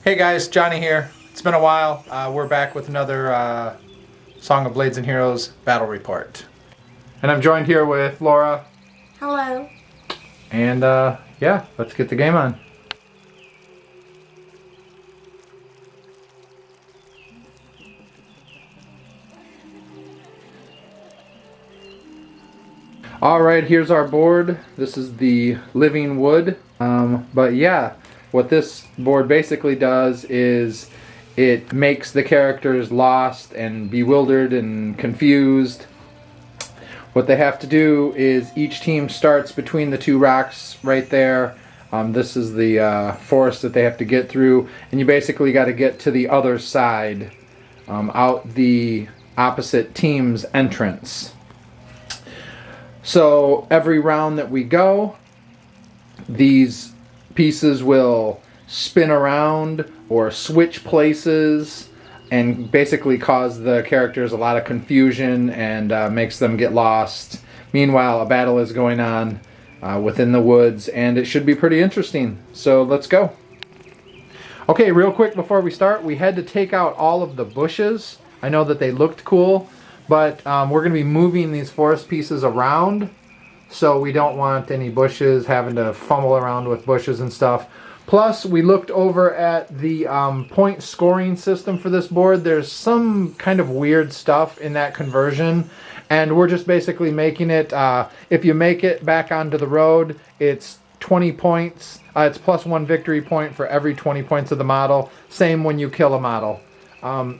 Hey guys, Johnny here. It's been a while. We're back with another Song of Blades and Heroes battle report. And I'm joined here with Laura. Hello. And yeah, let's get the game on. Alright, here's our board. This is the living wood. But yeah, what this board basically does is it makes the characters lost and bewildered and confused. What they have to do is each team starts between the two rocks right there. This is the forest that they have to get through, and you basically got to get to the other side, out the opposite team's entrance. So every round that we go, these pieces will spin around or switch places and basically cause the characters a lot of confusion and makes them get lost. Meanwhile, a battle is going on within the woods, and it should be pretty interesting. So let's go. Okay, real quick before we start, we had to take out all of the bushes. I know that they looked cool, but we're going to be moving these forest pieces around, so we don't want any bushes having to fumble around with bushes and stuff. Plus, we looked over at the point scoring system for this board. There's some kind of weird stuff in that conversion, and we're just basically making it, if you make it back onto the road, it's 20 points. It's plus 1 victory point for every 20 points of the model. Same when you kill a model.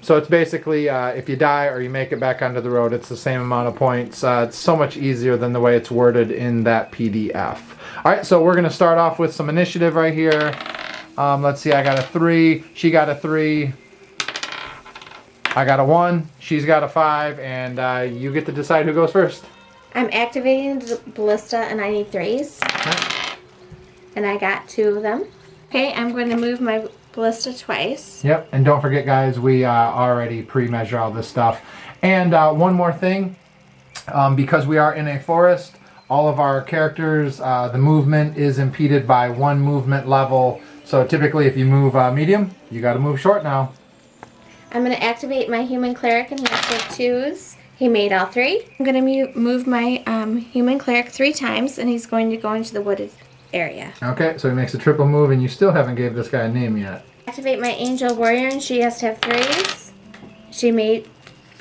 So it's basically, if you die or you make it back onto the road, it's the same amount of points. It's so much easier than the way it's worded in that PDF. Alright, so we're going to start off with some initiative right here. Let's see, I got a 3, she got a 3, I got a 1, she's got a 5, and you get to decide who goes first. I'm activating the ballista and I need 3s. Okay. And I got 2 of them. Okay, I'm going to move my ballista twice. Yep, and don't forget guys, we already pre-measure all this stuff. And one more thing, because we are in a forest, all of our characters, the movement is impeded by 1 movement level. So typically if you move medium, you got to move short now. I'm going to activate my human cleric and he has to have 2s. He made all 3. I'm going to move my human cleric 3 times and he's going to go into the wooded area. Okay, so he makes a triple move and you still haven't gave this guy a name yet. Activate my angel warrior and she has to have 3s. She made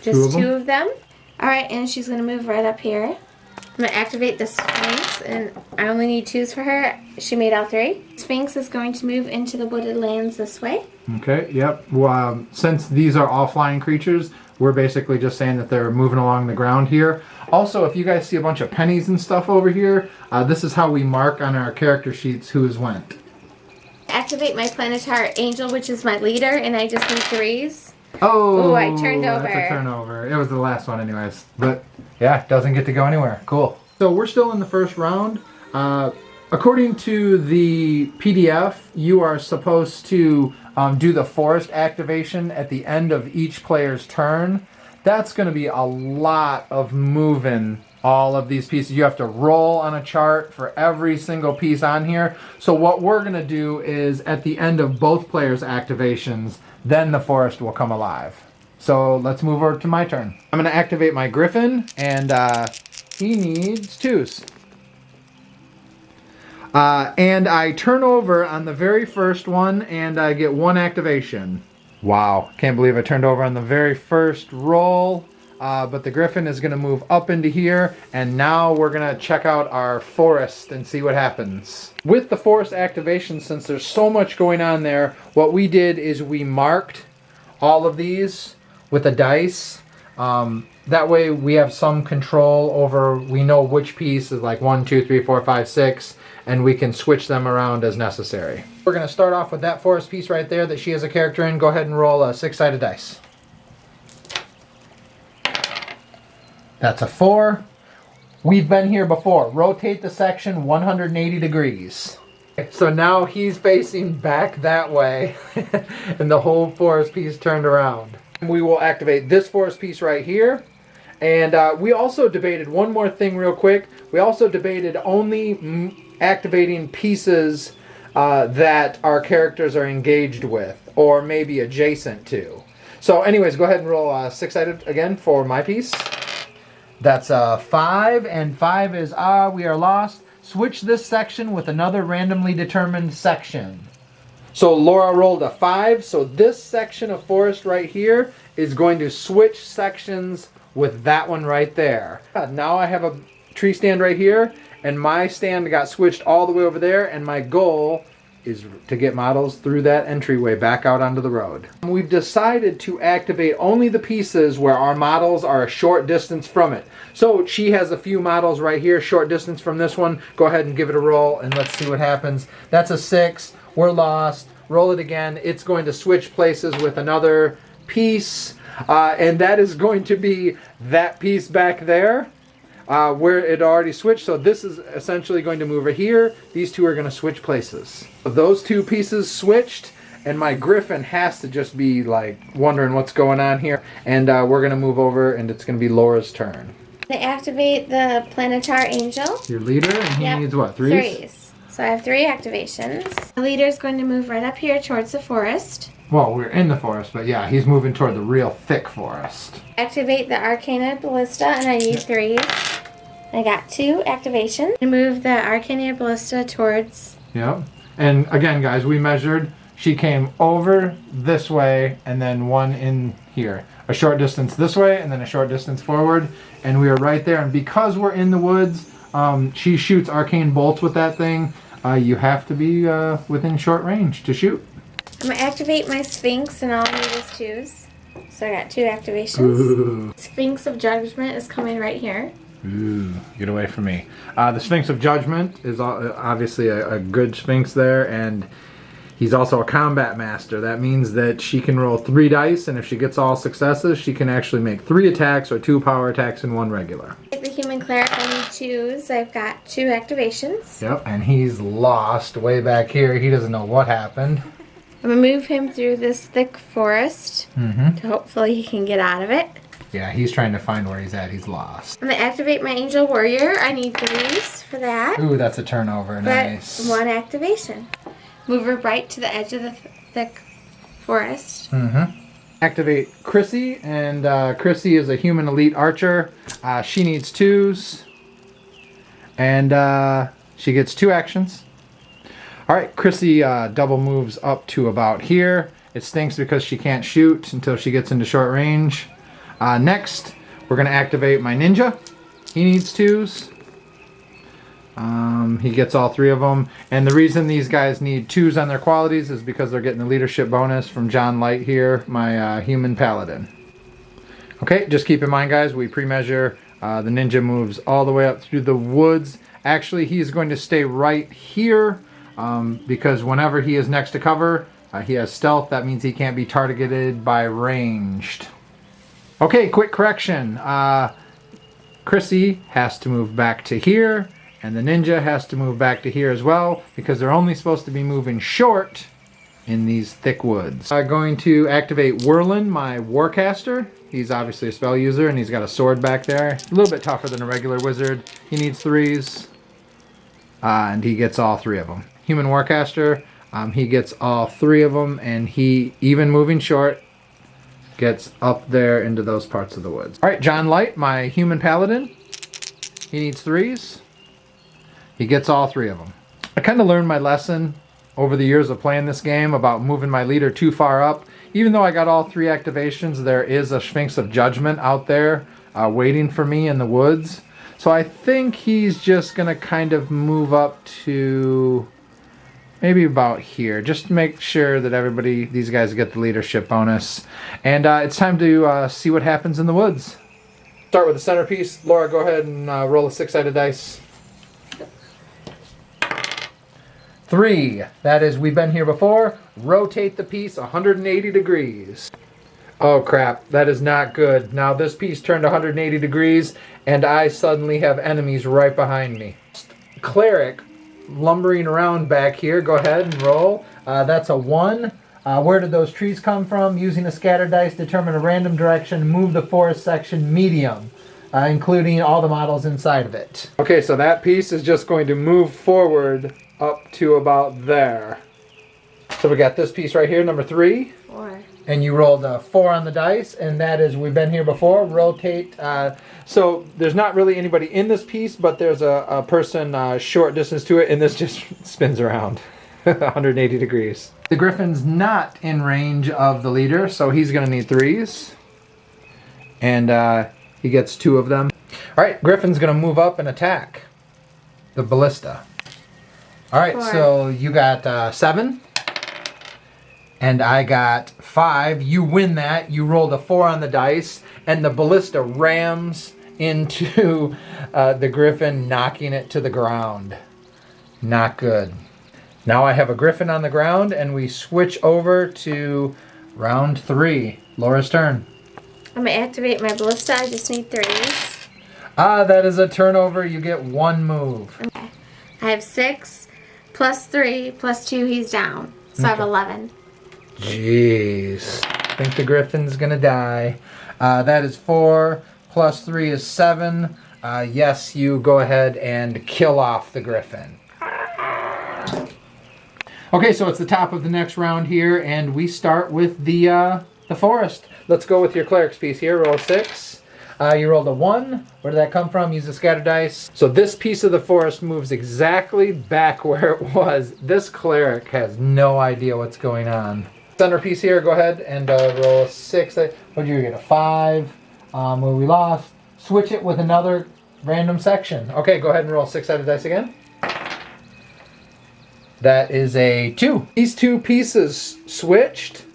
just 2 of them. Alright, and she's going to move right up here. I'm going to activate the Sphinx, and I only need 2s for her. She made all 3. Sphinx is going to move into the wooded lands this way. Okay, yep. Well, since these are all flying creatures, we're basically just saying that they're moving along the ground here. Also, if you guys see a bunch of pennies and stuff over here, this is how we mark on our character sheets who's went. Activate my Planetary Angel, which is my leader, and I just need 3s. Oh, ooh, I turned over. That's a turnover. It was the last one anyways. But yeah, doesn't get to go anywhere. Cool. So we're still in the first round. According to the PDF, you are supposed to do the forest activation at the end of each player's turn. That's going to be a lot of moving all of these pieces. You have to roll on a chart for every single piece on here. So what we're going to do is at the end of both players' activations, then the forest will come alive. So let's move over to my turn. I'm going to activate my griffin, and he needs 2s. And I turn over on the very first one, and I get 1 activation. Wow, can't believe I turned over on the very first roll. But the griffin is going to move up into here, and now we're going to check out our forest and see what happens. With the forest activation, since there's so much going on there, what we did is we marked all of these with a dice. That way we have some control over, we know which piece is like 1, 2, 3, 4, 5, 6, and we can switch them around as necessary. We're going to start off with that forest piece right there that she has a character in. Go ahead and roll a 6-sided dice. That's a 4. We've been here before. Rotate the section 180 degrees. So now he's facing back that way and the whole forest piece turned around. We will activate this forest piece right here. And we also debated one more thing real quick. We also debated only activating pieces that our characters are engaged with or maybe adjacent to. So anyways, go ahead and roll six-sided again for my piece. That's 5, and 5 is we are lost. Switch this section with another randomly determined section. So Laura rolled a 5, so this section of forest right here is going to switch sections with that one right there. Now I have a tree stand right here, and my stand got switched all the way over there, and my goal is to get models through that entryway back out onto the road. We've decided to activate only the pieces where our models are a short distance from it. So she has a few models right here, short distance from this one. Go ahead and give it a roll and let's see what happens. That's a 6. We're lost. Roll it again. It's going to switch places with another piece, and that is going to be that piece back there. Where it already switched, so this is essentially going to move over here. These two are going to switch places. Those two pieces switched, and my griffin has to just be like wondering what's going on here. And we're going to move over, and it's going to be Laura's turn. I activate the Planetar Angel. Your leader, and he needs what, 3s? 3s. So I have 3 activations. The leader is going to move right up here towards the forest. Well, we're in the forest, but yeah, he's moving toward the real thick forest. Activate the Arcana Ballista, and I need 3s. I got 2 activations. I move the Arcana Ballista towards... Yep. And again, guys, we measured. She came over this way, and then one in here. A short distance this way, and then a short distance forward. And we are right there. And because we're in the woods, she shoots arcane bolts with that thing. You have to be within short range to shoot. I'm going to activate my Sphinx, and all I need is 2s. So I got 2 activations. Ooh. Sphinx of Judgment is coming right here. Ooh, get away from me. The Sphinx of Judgment is obviously a good Sphinx there, and he's also a combat master. That means that she can roll 3 dice, and if she gets all successes, she can actually make 3 attacks or 2 power attacks and 1 regular. The Human Cleric, I need 2s. I've got 2 activations. Yep, and he's lost way back here. He doesn't know what happened. I'm going to move him through this thick forest to hopefully he can get out of it. Yeah, he's trying to find where he's at. He's lost. I'm going to activate my Angel Warrior. I need 3s for that. Ooh, that's a turnover. Nice. 1 activation. Move her right to the edge of the thick forest. Activate Chrissy, and Chrissy is a human elite archer. She needs 2s, and she gets 2 actions. All right, Chrissy double moves up to about here. It stinks because she can't shoot until she gets into short range. Next, we're going to activate my ninja. He needs 2s. He gets all 3 of them. And the reason these guys need 2s on their qualities is because they're getting the leadership bonus from John Light here, my human paladin. Okay, just keep in mind, guys, we pre-measure. The ninja moves all the way up through the woods. Actually, he's going to stay right here because whenever he is next to cover, he has stealth. That means he can't be targeted by ranged. Okay, quick correction. Chrissy has to move back to here, and the ninja has to move back to here as well, because they're only supposed to be moving short in these thick woods. I'm going to activate Whirlin, my warcaster. He's obviously a spell user, and he's got a sword back there. A little bit tougher than a regular wizard. He needs 3s, and he gets all 3 of them. Human warcaster, he gets all 3 of them, and he, even moving short, gets up there into those parts of the woods. All right, John Light, my human paladin. He needs 3s. He gets all 3 of them. I kind of learned my lesson over the years of playing this game about moving my leader too far up. Even though I got all 3 activations, there is a Sphinx of Judgment out there waiting for me in the woods. So I think he's just going to kind of move up to maybe about here, just to make sure that everybody, these guys get the leadership bonus. And it's time to see what happens in the woods. Start with the centerpiece. Laura, go ahead and roll a 6-sided dice. 3. That is, we've been here before. Rotate the piece 180 degrees. Oh crap, that is not good. Now this piece turned 180 degrees, and I suddenly have enemies right behind me. Cleric, lumbering around back here. Go ahead and roll. That's a 1. Where did those trees come from? Using a scatter dice, determine a random direction, move the forest section medium, including all the models inside of it. Okay, so that piece is just going to move forward up to about there. So we got this piece right here, number 3. 4. And you rolled a 4 on the dice, and that is, we've been here before, rotate. So there's not really anybody in this piece, but there's a person short distance to it, and this just spins around 180 degrees. The Griffin's not in range of the leader, so he's going to need 3s. And he gets 2 of them. All right, Griffin's going to move up and attack the ballista. All right, 4. so you got 7. And I got 5. You win that. You rolled a 4 on the dice, and the ballista rams into the Griffin, knocking it to the ground. Not good. Now I have a Griffin on the ground, and we switch over to round 3. Laura's turn. I'm going to activate my ballista. I just need 3s. That is a turnover. You get 1 move. Okay. I have 6 plus 3 plus 2. He's down. So I have 11. Jeez. I think the Griffin's gonna die. That is 4 plus 3 is 7. Yes, you go ahead and kill off the Griffin. Okay, so it's the top of the next round here, and we start with the forest. Let's go with your cleric's piece here. Roll 6. You rolled a 1. Where did that come from? Use the scatter dice. So this piece of the forest moves exactly back where it was. This cleric has no idea what's going on. Centerpiece here, go ahead and roll a 6. What did you get? A 5. Where we lost. Switch it with another random section. Okay, go ahead and roll 6-sided dice again. That is a 2. These 2 pieces switched,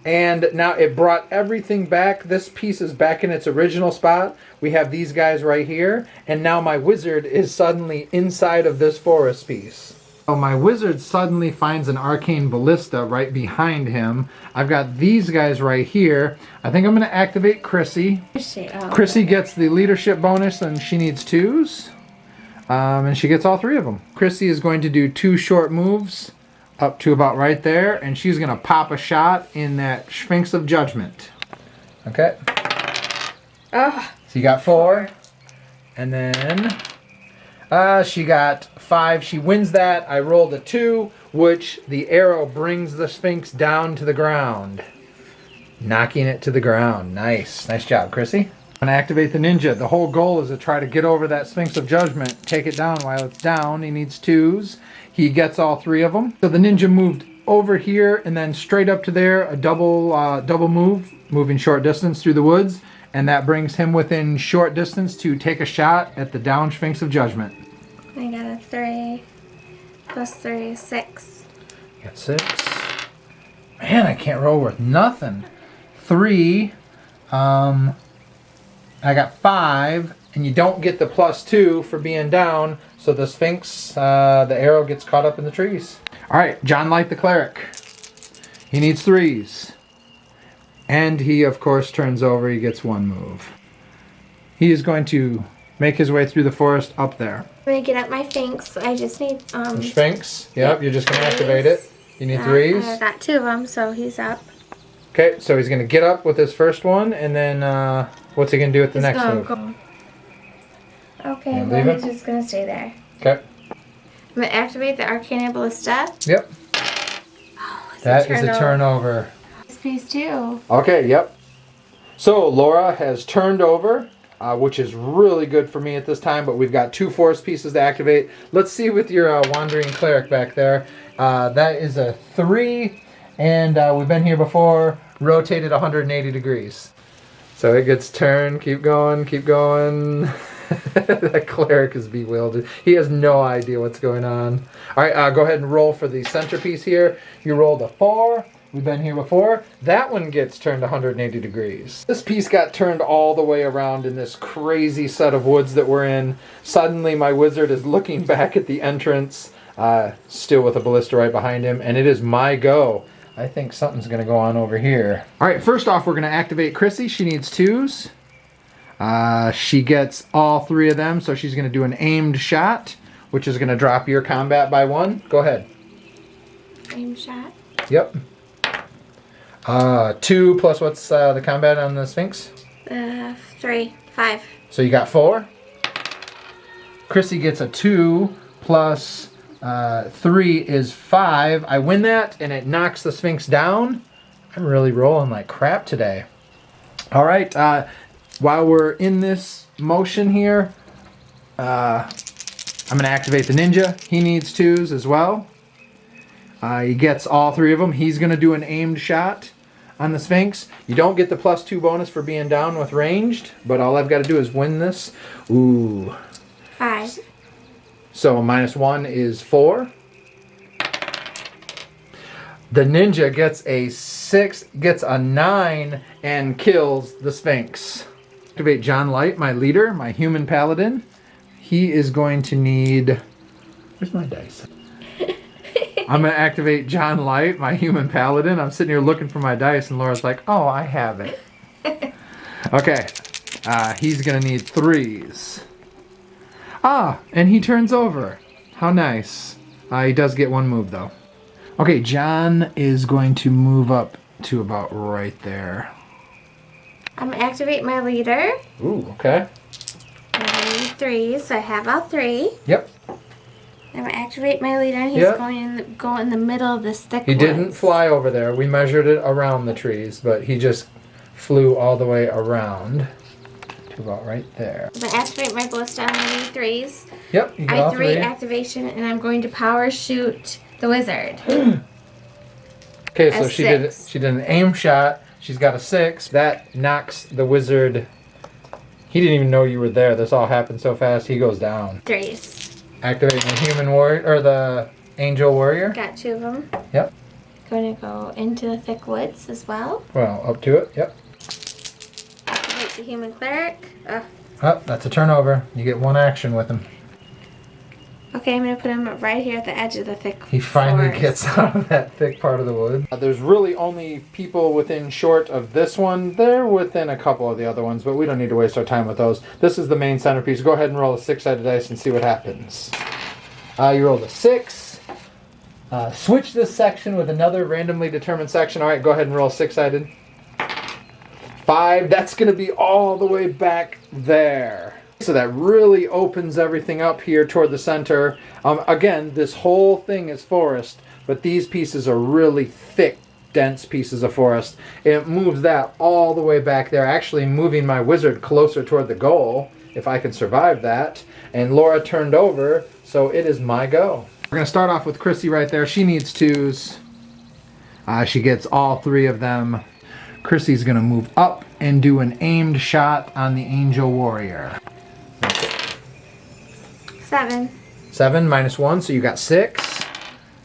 and now it brought everything back. This piece is back in its original spot. We have these guys right here, and now my wizard is suddenly inside of this forest piece. So my wizard suddenly finds an arcane ballista right behind him. I've got these guys right here. I think I'm going to activate Chrissy. Chrissy gets the leadership bonus, and she needs 2s. And she gets all 3 of them. Chrissy is going to do 2 short moves up to about right there, and she's going to pop a shot in that Sphinx of Judgment. Okay. Oh. So you got 4. And then she got 5. She wins that. I rolled a 2, which the arrow brings the Sphinx down to the ground. Knocking it to the ground. Nice. Nice job, Chrissy. I'm going to activate the ninja. The whole goal is to try to get over that Sphinx of Judgment. Take it down while it's down. He needs 2s. He gets all 3 of them. So the ninja moved over here and then straight up to there. A double move, moving short distance through the woods. And that brings him within short distance to take a shot at the down Sphinx of Judgment. I got a 3 plus 3 is 6. You got 6. Man, I can't roll worth nothing. 3. I got 5, and you don't get the +2 for being down, so the Sphinx, the arrow gets caught up in the trees. All right, John Light the Cleric. He needs 3s. And he, of course, turns over. He gets 1 move. He is going to make his way through the forest up there. I'm going to get up my Sphinx. I just need... The Sphinx? Yep, you're just going to activate it. You need 3s? I got 2 of them, so he's up. Okay, so he's going to get up with his first one, and then what's he going to do with the next move? Okay, well, he's just going to stay there. Okay. I'm going to activate the Arcana Ballista. Yep. Oh, that is a turnover. This piece too. Okay, yep. So Laura has turned over, which is really good for me at this time, but we've got 2 forest pieces to activate. Let's see with your Wandering Cleric back there. That is a 3. And we've been here before, rotated 180 degrees. So it gets turned, keep going, keep going. That cleric is bewildered. He has no idea what's going on. All right, go ahead and roll for the centerpiece here. You rolled a 4. We've been here before. That one gets turned 180 degrees. This piece got turned all the way around in this crazy set of woods that we're in. Suddenly my wizard is looking back at the entrance, still with a ballista right behind him, and it is my go. I think something's going to go on over here. All right, first off, we're going to activate Chrissy. She needs 2s. She gets all 3 of them, so she's going to do an aimed shot, which is going to drop your combat by 1. Go ahead. Aimed shot? Yep. 2 plus what's the combat on the Sphinx? 3. 5. So you got 4. Chrissy gets a 2 plus 3 is 5. I win that, and it knocks the Sphinx down. I'm really rolling like crap today. All right, while we're in this motion here, I'm going to activate the ninja. He needs 2s as well. He gets all 3 of them. He's going to do an aimed shot on the Sphinx. You don't get the +2 bonus for being down with ranged, but all I've got to do is win this. Ooh. 5. So -1 is 4. The ninja gets a 6, gets a 9, and kills the Sphinx. Activate John Light, my leader, my human paladin. He is going to need... Where's my dice? I'm going to activate John Light, my human paladin. I'm sitting here looking for my dice, and Laura's like, oh, I have it. Okay. He's going to need 3s. Ah, and he turns over. How nice. He does get 1 move, though. Okay, John is going to move up to about right there. I'm going to activate my leader. Ooh, okay. I need 3s, so I have all 3. Yep. I'm going to activate my leader, and he's Yep. going to go in the middle of this thick He didn't woods. fly over there. We measured it around the trees, but he just flew all the way around to about right there. I'm going to activate my ballista. I need 3s. Yep, you got I all have 3 3. activation, and I'm going to power shoot the wizard. Okay, so A she did 6. she did an aim shot. She's got a 6. That knocks the wizard. He didn't even know you were there. This all happened so fast. He goes down. 3s. Activating the human warrior or the angel warrior. Got 2 of them. Yep. Going to go into the thick woods as well. Well, up to it. Yep. Activate the human cleric. Oh, that's a turnover. You get 1 action with him. Okay, I'm going to put him right here at the edge of the thick He finally forest. gets out of that thick part of the wood. There's really only people within short of this one. They're within a couple of the other ones, but we don't need to waste our time with those. This is the main centerpiece. Go ahead and roll a 6-sided dice and see what happens. You rolled a 6. Switch this section with another randomly determined section. All right, go ahead and roll 6-sided. 5. That's going to be all the way back there. So that really opens everything up here toward the center. Again, this whole thing is forest, but these pieces are really thick, dense pieces of forest. It moves that all the way back there, actually moving my wizard closer toward the goal, if I can survive that. And Laura turned over, so it is my go. We're going to start off with Chrissy right there. She needs 2s. She gets all 3 of them. Chrissy's going to move up and do an aimed shot on the angel warrior. 7. 7 -1, so you got 6.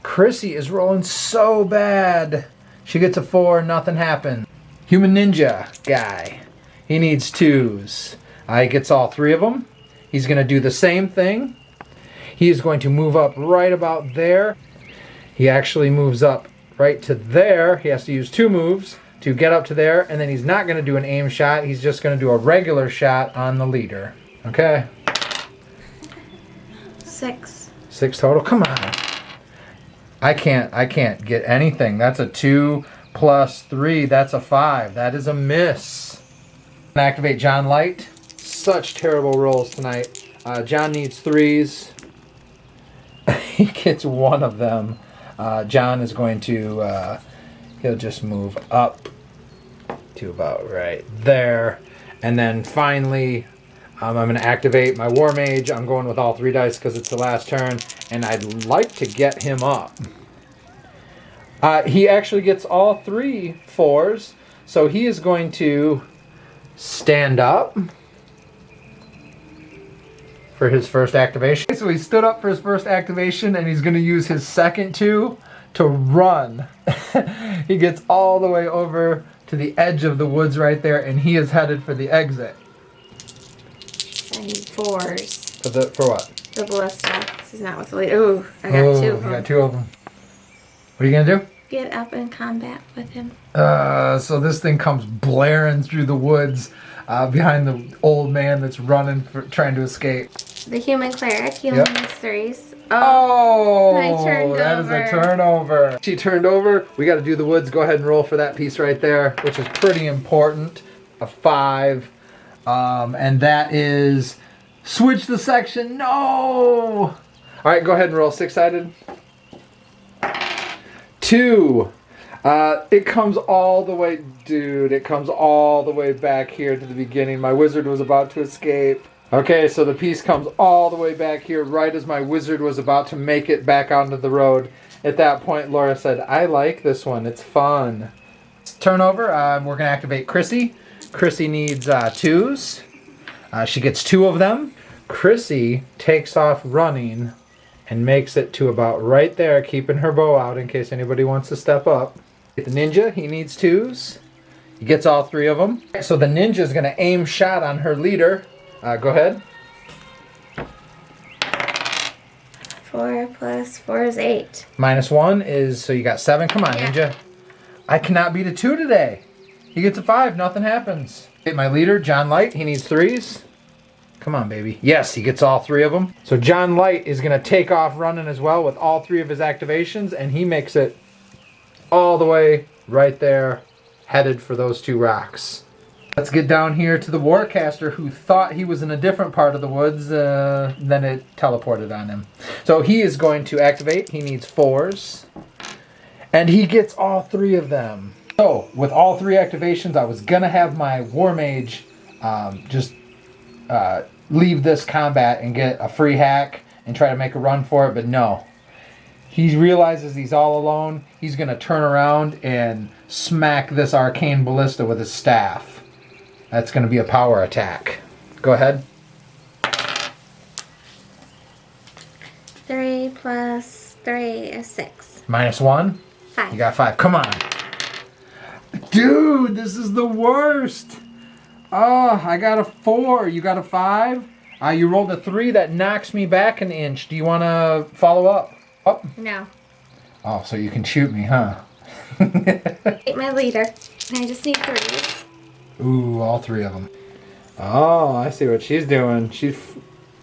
Chrissy is rolling so bad. She gets a 4, nothing happened. Human ninja guy. He needs 2s. He gets all 3 of them. He's going to do the same thing. He is going to move up right about there. He actually moves up right to there. He has to use 2 moves to get up to there, and then he's not going to do an aim shot. He's just going to do a regular shot on the leader. Okay. 6. 6 total. Come on. I can't get anything. That's a 2 + 3. That's a 5. That is a miss. Activate John Light. Such terrible rolls tonight. John needs 3s. He gets 1 of them. John is going to he'll just move up to about right there, and then finally I'm going to activate my War Mage. I'm going with all 3 dice because it's the last turn, and I'd like to get him up. He actually gets all 3 4s, so he is going to stand up for his first activation. So he stood up for his first activation, and he's going to use his second 2 to run. He gets all the way over to the edge of the woods right there, and he is headed for the exit. I need 4s. For what? The ballista. This is not with the leader. Ooh, I got 2 of them. You got 2 of them. What are you gonna do? Get up in combat with him. So this thing comes blaring through the woods behind the old man that's running, trying to escape. The human cleric, he only Yep. needs 3s. Oh, I turned that is over. a turnover. She turned over. We got to do the woods. Go ahead and roll for that piece right there, which is pretty important. A 5. And that is switch the section. No! All right, go ahead and roll 6-sided. 2. It comes all the way, dude, it comes all the way back here to the beginning. My wizard was about to escape. Okay, so the piece comes all the way back here right as my wizard was about to make it back onto the road. At that point, Laura said, I like this one. It's fun. Turn over. We're going to activate Chrissy. Chrissy needs 2s. She gets 2 of them. Chrissy takes off running and makes it to about right there, keeping her bow out in case anybody wants to step up. The ninja, he needs 2s. He gets all 3 of them. So the ninja is going to aim shot on her leader. Go ahead. 4 plus 4 is 8. -1 is, so you got 7. Come on, Yeah. ninja. I cannot beat a 2 today. He gets a 5, nothing happens. Okay, my leader, John Light, he needs 3s. Come on, baby. Yes, he gets all 3 of them. So John Light is going to take off running as well with all 3 of his activations, and he makes it all the way right there, headed for those 2 rocks. Let's get down here to the Warcaster, who thought he was in a different part of the woods, then it teleported on him. So he is going to activate. He needs 4s. And he gets all 3 of them. So, with all 3 activations, I was going to have my War Mage just leave this combat and get a free hack and try to make a run for it, but no. He realizes he's all alone. He's going to turn around and smack this Arcane Ballista with his staff. That's going to be a power attack. Go ahead. 3 plus 3 is 6. -1. 5. You got 5. Come on. Dude, this is the worst. Oh, I got a 4. You got a 5. You rolled a 3. That knocks me back an inch. Do you want to follow up? Oh. No. Oh, so you can shoot me, huh? My leader. I just need 3s. Ooh, all 3 of them. Oh, I see what she's doing. She's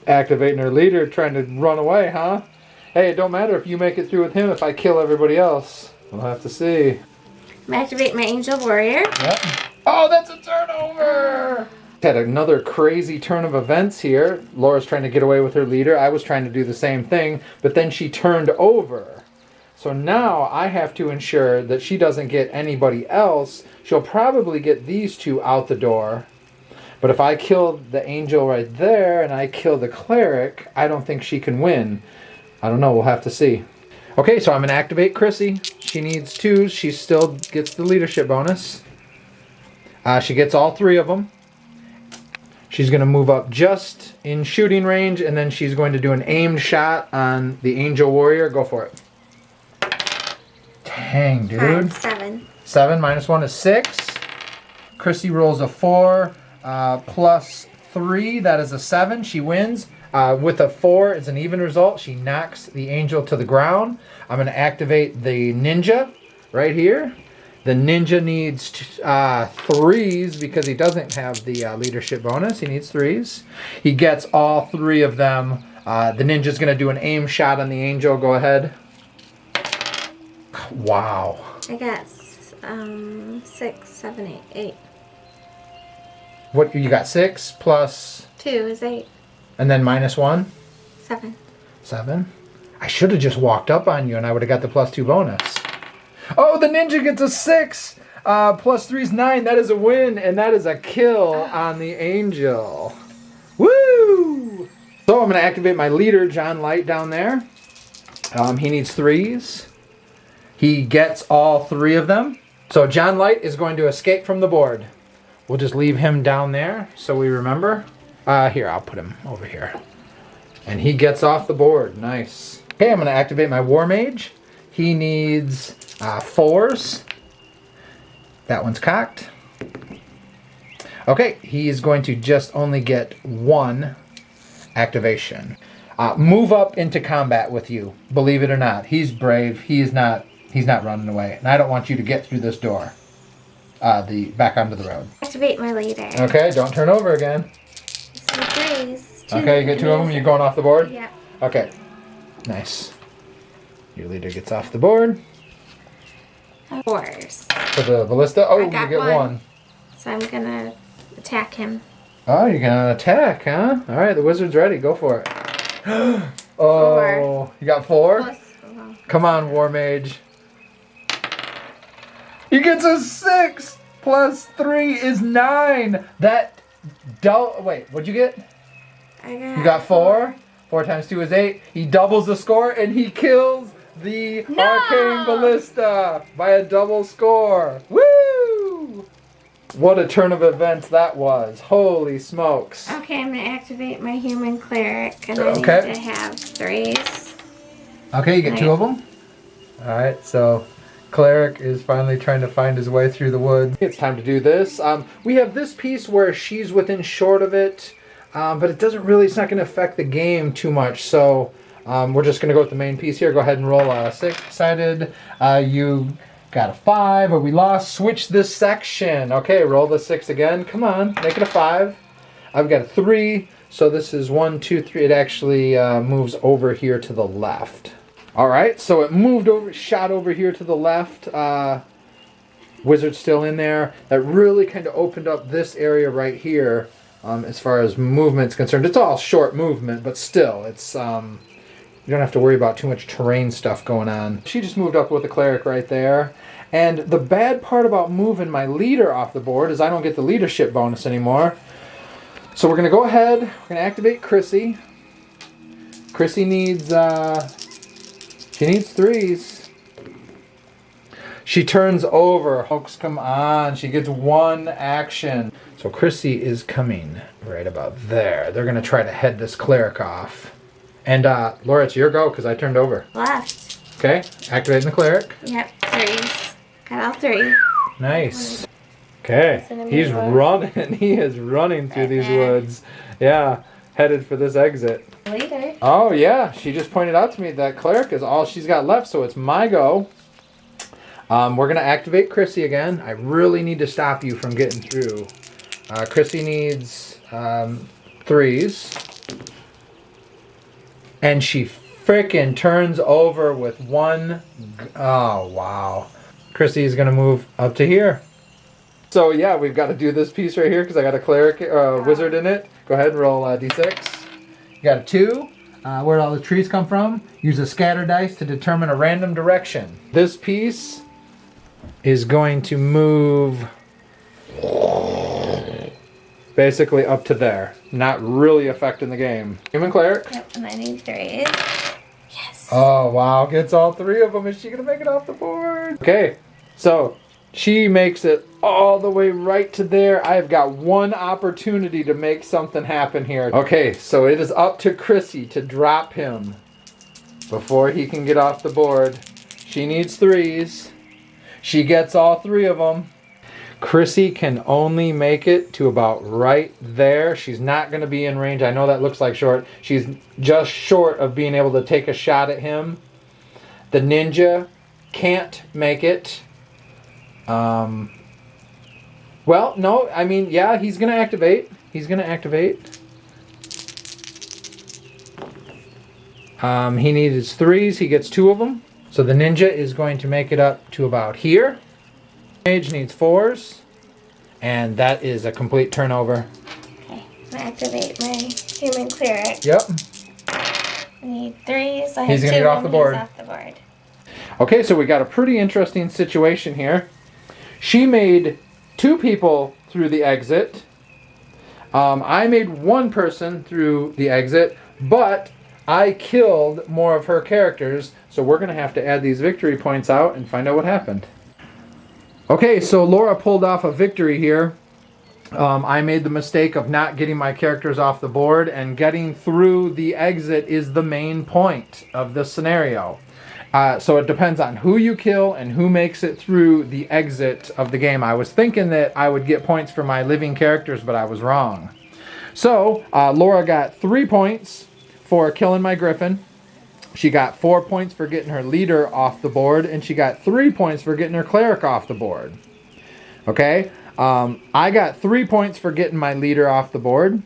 activating her leader, trying to run away, huh? Hey, it don't matter if you make it through with him if I kill everybody else. We'll have to see. I'm going to activate my Angel Warrior. Yep. Oh, that's a turnover! Had another crazy turn of events here. Laura's trying to get away with her leader. I was trying to do the same thing, but then she turned over. So now I have to ensure that she doesn't get anybody else. She'll probably get these 2 out the door. But if I kill the angel right there and I kill the cleric, I don't think she can win. I don't know. We'll have to see. Okay, so I'm going to activate Chrissy. She needs 2s. She still gets the leadership bonus. She gets all 3 of them. She's going to move up just in shooting range, and then she's going to do an aimed shot on the Angel Warrior. Go for it. Dang, dude. 7. 7 -1 is 6. Chrissy rolls a 4 plus 3. That is a 7. She wins. With a 4, it's an even result. She knocks the angel to the ground. I'm going to activate the ninja right here. The ninja needs 3s because he doesn't have the leadership bonus. He needs 3s. He gets all 3 of them. The ninja's going to do an aim shot on the angel. Go ahead. Wow. I got 6, 7, 8. 8. What you got? 6 plus 2 is 8. and then -1. 7. 7. I should have just walked up on you and I would have got the +2 bonus. Oh, the ninja gets a 6. Plus 3 is 9. That is a win, and that is a kill on the angel. Woo! So I'm going to activate my leader, John Light, down there. He needs 3s. He gets all 3 of them. So John Light is going to escape from the board. We'll just leave him down there so we remember. Here, I'll put him over here. And he gets off the board. Nice. Okay, I'm going to activate my War Mage. He needs 4s. That one's cocked. Okay, he's going to just only get 1 activation. Move up into combat with you. Believe it or not, he's brave. He's not running away. And I don't want you to get through this door. Back onto the road. Activate my leader. Okay, don't turn over again. So 3s. 2. Okay, you get 2 of them. You're going off the board? Yeah. Okay. Nice. Your leader gets off the board. 4s. For the ballista. Oh, I you got get 1. So I'm gonna attack him. Oh, you're gonna attack, huh? All right, the wizard's ready. Go for it. Oh, you got 4? Plus, well, Come on, War Mage. He gets a 6 plus 3 is 9. That wait, what'd you get? You got 4. 4 times 2 is 8. He doubles the score and he kills the Arcane Ballista by a double score. Woo! What a turn of events that was. Holy smokes. Okay, I'm going to activate my human cleric, and I need to have 3s. Okay, you get 2 of them. Alright, so Cleric is finally trying to find his way through the woods. It's time to do this. We have this piece where she's within short of it, but it doesn't really, it's not going to affect the game too much, so we're just going to go with the main piece here. Go ahead and roll a 6-sided. You got a 5, but we lost. Switch this section. Okay, roll the 6 again. Come on, make it a 5. I've got a 3, so this is 1, 2, 3. It actually moves over here to the left. All right, so it moved over, shot over here to the left. Wizard's still in there. That really kind of opened up this area right here as far as movement's concerned. It's all short movement, but still, it's you don't have to worry about too much terrain stuff going on. She just moved up with the cleric right there. And the bad part about moving my leader off the board is I don't get the leadership bonus anymore. So we're going to go ahead. We're going to activate Chrissy. Chrissy needs... She needs 3s. She turns over. Folks, come on. She gets 1 action. So Chrissy is coming right about there. They're going to try to head this cleric off. And Laura, it's your go because I turned over. Left. Okay, activating the cleric. Yep, 3s. Got all 3. Nice. Okay, he's running. He is running through these woods. Yeah, headed for this exit. Later. Oh yeah, she just pointed out to me that cleric is all she's got left, so it's my go. We're gonna activate Chrissy again. I really need to stop you from getting through. Chrissy needs 3s, and she frickin' turns over with 1. Oh wow, Chrissy's gonna move up to here. So yeah, we've got to do this piece right here because I got a cleric wizard in it. Go ahead and roll d6. You got a 2. Where'd all the trees come from? Use a scatter dice to determine a random direction. This piece is going to move basically up to there. Not really affecting the game. Human cleric. Yep, and I need 3s. Yes. Oh wow, gets all 3 of them. Is she gonna make it off the board? Okay, so she makes it all the way right to there. I've got 1 opportunity to make something happen here. Okay, so it is up to Chrissy to drop him before he can get off the board. She needs 3s. She gets all 3 of them. Chrissy can only make it to about right there. She's not going to be in range. I know that looks like short. She's just short of being able to take a shot at him. The ninja can't make it. Well, no, I mean, yeah, he's going to activate. He's going to activate. He needs 3s. He gets 2 of them. So the ninja is going to make it up to about here. Mage needs 4s. And that is a complete turnover. Okay, I'm going to activate my human cleric. Yep. I need 3s. I He's have gonna 2 get off the board. He's off the board. Okay, so we got a pretty interesting situation here. She made 2 people through the exit. I made 1 person through the exit, but I killed more of her characters, so we're going to have to add these victory points out and find out what happened. Okay, so Laura pulled off a victory here. I made the mistake of not getting my characters off the board, and getting through the exit is the main point of this scenario. So it depends on who you kill and who makes it through the exit of the game. I was thinking that I would get points for my living characters, but I was wrong. So Laura got 3 points for killing my griffin. She got 4 points for getting her leader off the board, and she got 3 points for getting her cleric off the board. Okay, I got 3 points for getting my leader off the board.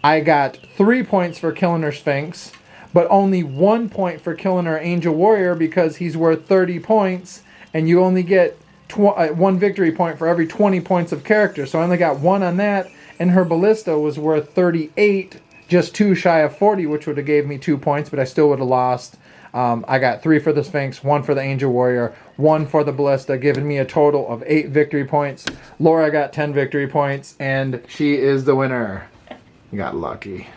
I got 3 points for killing her Sphinx, but only 1 point for killing her Angel Warrior because he's worth 30 points, and you only get 1 victory point for every 20 points of character. So I only got 1 on that, and her Ballista was worth 38 just 2 shy of 40, which would have gave me 2 points, but I still would have lost. I got 3 for the Sphinx, 1 for the Angel Warrior, 1 for the Ballista, giving me a total of 8 victory points. Laura got 10 victory points, and she is the winner. You got lucky.